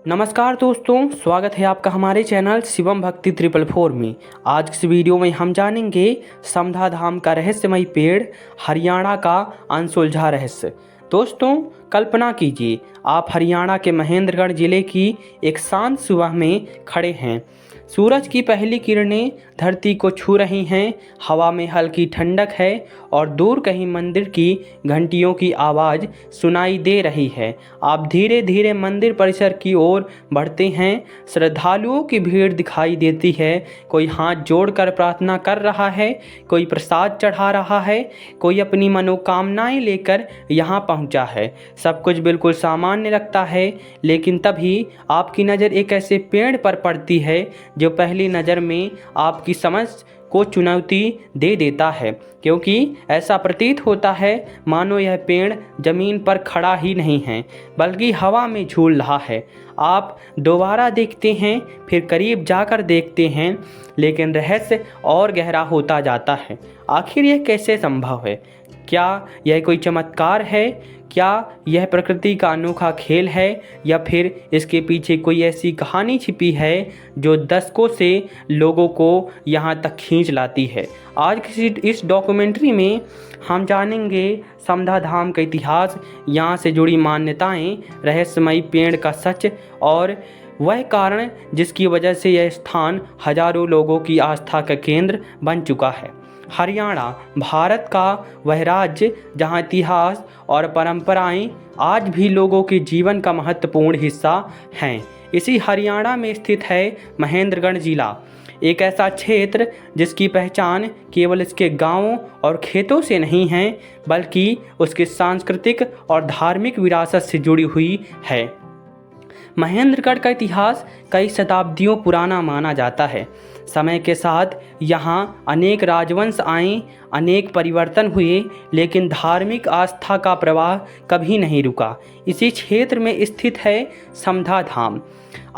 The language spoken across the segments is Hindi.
नमस्कार दोस्तों, स्वागत है आपका हमारे चैनल शिवम भक्ति 444 में। आज इस वीडियो में हम जानेंगे समधा धाम का रहस्यमयी पेड़, हरियाणा का अनसुलझा रहस्य। दोस्तों, कल्पना कीजिए आप हरियाणा के महेंद्रगढ़ जिले की एक शांत सुबह में खड़े हैं। सूरज की पहली किरणें धरती को छू रही हैं, हवा में हल्की ठंडक है और दूर कहीं मंदिर की घंटियों की आवाज़ सुनाई दे रही है। आप धीरे धीरे मंदिर परिसर की ओर बढ़ते हैं। श्रद्धालुओं की भीड़ दिखाई देती है। कोई हाथ जोड़कर प्रार्थना कर रहा है, कोई प्रसाद चढ़ा रहा है, कोई अपनी मनोकामनाएं लेकर यहाँ पहुँचा है। सब कुछ बिल्कुल सामान्य लगता है, लेकिन तभी आपकी नज़र एक ऐसे पेड़ पर पड़ती है जो पहली नज़र में आपकी समझ को चुनौती दे देता है, क्योंकि ऐसा प्रतीत होता है मानो यह पेड़ जमीन पर खड़ा ही नहीं है बल्कि हवा में झूल रहा है। आप दोबारा देखते हैं, फिर करीब जाकर देखते हैं, लेकिन रहस्य और गहरा होता जाता है। आखिर यह कैसे संभव है? क्या यह कोई चमत्कार है? क्या यह प्रकृति का अनोखा खेल है, या फिर इसके पीछे कोई ऐसी कहानी छिपी है जो दशकों से लोगों को यहाँ तक खींच लाती है? आज किसी इस डॉक्यूमेंट्री में हम जानेंगे समधा धाम का इतिहास, यहाँ से जुड़ी मान्यताएं, रहस्यमयी पेड़ का सच और वह कारण जिसकी वजह से यह स्थान हजारों लोगों की आस्था का केंद्र बन चुका है। हरियाणा भारत का वह राज्य जहाँ इतिहास और परंपराएं आज भी लोगों के जीवन का महत्वपूर्ण हिस्सा हैं। इसी हरियाणा में स्थित है महेंद्रगढ़ जिला, एक ऐसा क्षेत्र जिसकी पहचान केवल इसके गांवों और खेतों से नहीं है, बल्कि उसकी सांस्कृतिक और धार्मिक विरासत से जुड़ी हुई है। महेंद्रगढ़ का इतिहास कई शताब्दियों पुराना माना जाता है। समय के साथ यहाँ अनेक राजवंश आए, अनेक परिवर्तन हुए, लेकिन धार्मिक आस्था का प्रवाह कभी नहीं रुका। इसी क्षेत्र में स्थित है समधा धाम।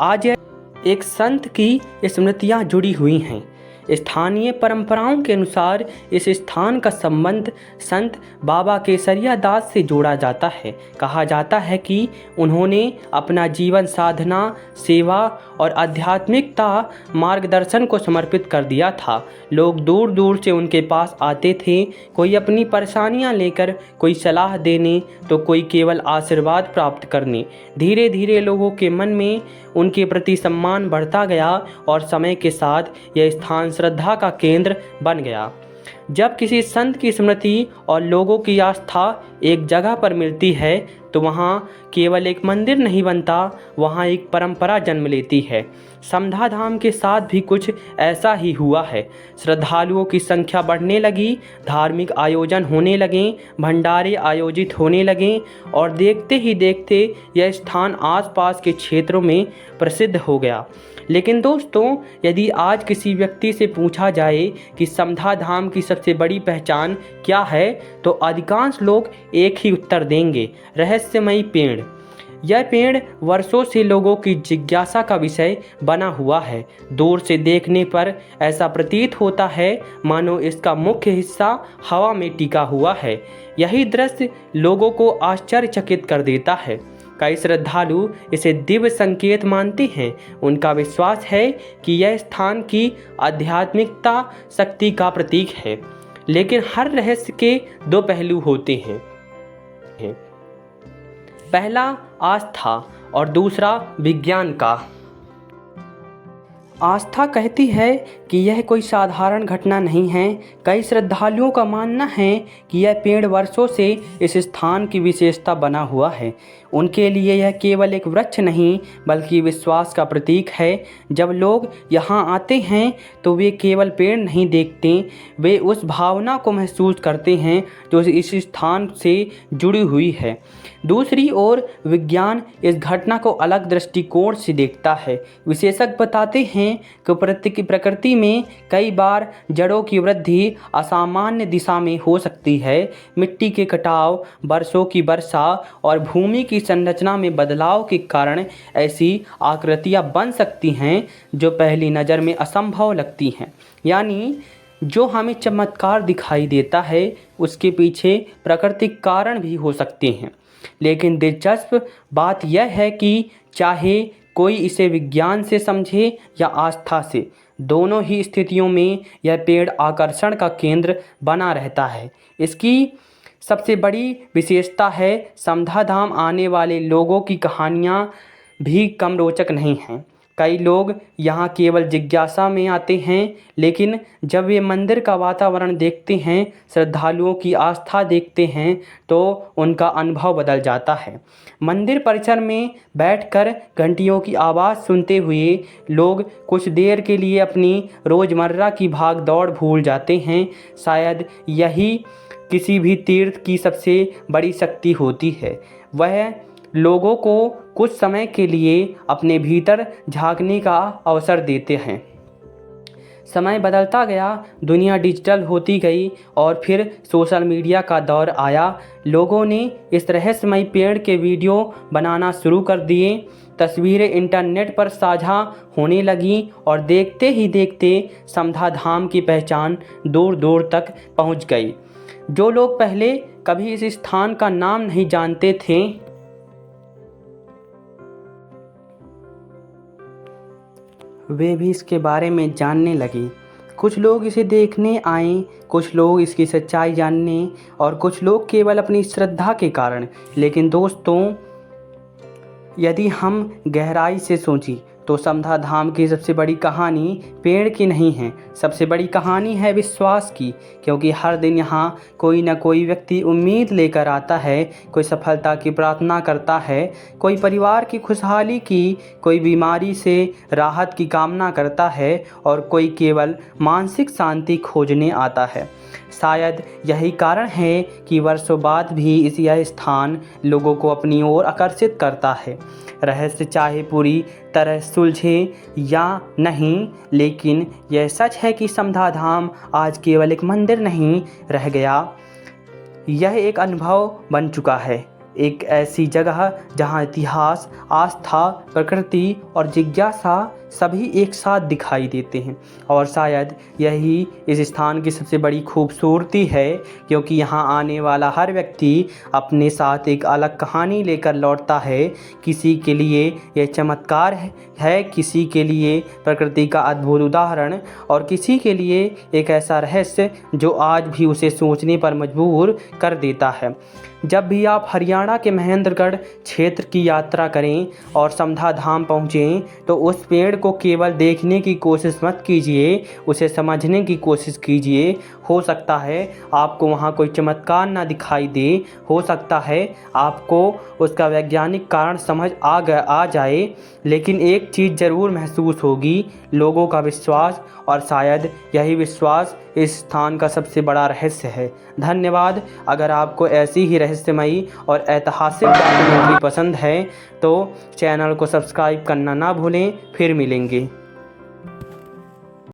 आज एक संत की स्मृतियाँ जुड़ी हुई हैं। स्थानीय परंपराओं के अनुसार इस स्थान का संबंध संत बाबा केसरिया दास से जोड़ा जाता है। कहा जाता है कि उन्होंने अपना जीवन साधना, सेवा और आध्यात्मिकता मार्गदर्शन को समर्पित कर दिया था। लोग दूर दूर से उनके पास आते थे, कोई अपनी परेशानियां लेकर, कोई सलाह देने, तो कोई केवल आशीर्वाद प्राप्त करने। धीरे धीरे लोगों के मन में उनके प्रति सम्मान बढ़ता गया और समय के साथ यह स्थान श्रद्धा का केंद्र बन गया। जब किसी संत की स्मृति और लोगों की आस्था एक जगह पर मिलती है, तो वहाँ केवल एक मंदिर नहीं बनता, वहाँ एक परंपरा जन्म लेती है। समधा धाम के साथ भी कुछ ऐसा ही हुआ है। श्रद्धालुओं की संख्या बढ़ने लगी, धार्मिक आयोजन होने लगे, भंडारे आयोजित होने लगे और देखते ही देखते यह स्थान आसपास के क्षेत्रों में प्रसिद्ध हो गया। लेकिन दोस्तों, यदि आज किसी व्यक्ति से पूछा जाए कि समधा धाम की सबसे बड़ी पहचान क्या है, तो अधिकांश लोग एक ही उत्तर देंगे: रहस्यमयी पेड़। यह पेड़ वर्षों से लोगों की जिज्ञासा का विषय बना हुआ है। दूर से देखने पर ऐसा प्रतीत होता है मानो इसका मुख्य हिस्सा हवा में टिका हुआ है। यही दृश्य लोगों को आश्चर्यचकित कर देता है। कई श्रद्धालु इसे दिव्य संकेत मानते हैं। उनका विश्वास है कि यह स्थान की आध्यात्मिकता शक्ति का प्रतीक है। लेकिन हर रहस्य के दो पहलू होते हैं, पहला आस्था और दूसरा विज्ञान का। आस्था कहती है कि यह कोई साधारण घटना नहीं है। कई श्रद्धालुओं का मानना है कि यह पेड़ वर्षों से इस स्थान की विशेषता बना हुआ है। उनके लिए यह केवल एक वृक्ष नहीं, बल्कि विश्वास का प्रतीक है। जब लोग यहाँ आते हैं तो वे केवल पेड़ नहीं देखते, वे उस भावना को महसूस करते हैं जो इस स्थान से जुड़ी हुई है। दूसरी ओर विज्ञान इस घटना को अलग दृष्टिकोण से देखता है। विशेषज्ञ बताते हैं कि प्रकृति में कई बार जड़ों की वृद्धि असामान्य दिशा में हो सकती है। मिट्टी के कटाव, वर्षों की वर्षा और भूमि की संरचना में बदलाव के कारण ऐसी आकृतियां बन सकती हैं जो पहली नज़र में असंभव लगती हैं। यानी जो हमें चमत्कार दिखाई देता है, उसके पीछे प्राकृतिक कारण भी हो सकते हैं। लेकिन दिलचस्प बात यह है कि चाहे कोई इसे विज्ञान से समझे या आस्था से, दोनों ही स्थितियों में यह पेड़ आकर्षण का केंद्र बना रहता है। इसकी सबसे बड़ी विशेषता है समधा धाम आने वाले लोगों की कहानियाँ भी कम रोचक नहीं हैं। कई लोग यहाँ केवल जिज्ञासा में आते हैं, लेकिन जब वे मंदिर का वातावरण देखते हैं, श्रद्धालुओं की आस्था देखते हैं, तो उनका अनुभव बदल जाता है। मंदिर परिसर में बैठकर घंटियों की आवाज़ सुनते हुए लोग कुछ देर के लिए अपनी रोज़मर्रा की भाग दौड़ भूल जाते हैं। शायद यही किसी भी तीर्थ की सबसे बड़ी शक्ति होती है। वह लोगों को कुछ समय के लिए अपने भीतर झांकने का अवसर देते हैं। समय बदलता गया, दुनिया डिजिटल होती गई और फिर सोशल मीडिया का दौर आया। लोगों ने इस रहस्यमय पेड़ के वीडियो बनाना शुरू कर दिए। तस्वीरें इंटरनेट पर साझा होने लगीं और देखते ही देखते समधा धाम की पहचान दूर दूर तक पहुंच गई। जो लोग पहले कभी इस स्थान का नाम नहीं जानते थे, वे भी इसके बारे में जानने लगे। कुछ लोग इसे देखने आए, कुछ लोग इसकी सच्चाई जानने और कुछ लोग केवल अपनी श्रद्धा के कारण। लेकिन दोस्तों, यदि हम गहराई से सोचें तो समधा धाम की सबसे बड़ी कहानी पेड़ की नहीं है, सबसे बड़ी कहानी है विश्वास की। क्योंकि हर दिन यहाँ कोई न कोई व्यक्ति उम्मीद लेकर आता है, कोई सफलता की प्रार्थना करता है, कोई परिवार की खुशहाली की, कोई बीमारी से राहत की कामना करता है और कोई केवल मानसिक शांति खोजने आता है। शायद यही कारण है कि वर्षों बाद भी यह स्थान लोगों को अपनी ओर आकर्षित करता है। रहस्य चाहे पूरी तरह सुलझे या नहीं, लेकिन यह सच है कि समधा धाम आज केवल एक मंदिर नहीं रह गया, यह एक अनुभव बन चुका है। एक ऐसी जगह जहां इतिहास, आस्था, प्रकृति और जिज्ञासा सभी एक साथ दिखाई देते हैं। और शायद यही इस स्थान की सबसे बड़ी खूबसूरती है, क्योंकि यहाँ आने वाला हर व्यक्ति अपने साथ एक अलग कहानी लेकर लौटता है। किसी के लिए यह चमत्कार है, किसी के लिए प्रकृति का अद्भुत उदाहरण और किसी के लिए एक ऐसा रहस्य जो आज भी उसे सोचने पर मजबूर कर देता है। जब भी आप हरियाणा के महेंद्रगढ़ क्षेत्र की यात्रा करें और समधा धाम पहुँचें, तो उस पेड़ को केवल देखने की कोशिश मत कीजिए, उसे समझने की कोशिश कीजिए। हो सकता है आपको वहाँ कोई चमत्कार ना दिखाई दे, हो सकता है आपको उसका वैज्ञानिक कारण समझ आ जाए, लेकिन एक चीज़ ज़रूर महसूस होगी, लोगों का विश्वास। और शायद यही विश्वास इस स्थान का सबसे बड़ा रहस्य है। धन्यवाद। अगर आपको ऐसी ही रहस्यमयी और ऐतिहासिक डॉक्यूमेंट्री पसंद है तो चैनल को सब्सक्राइब करना ना भूलें। फिर मिलेंगे।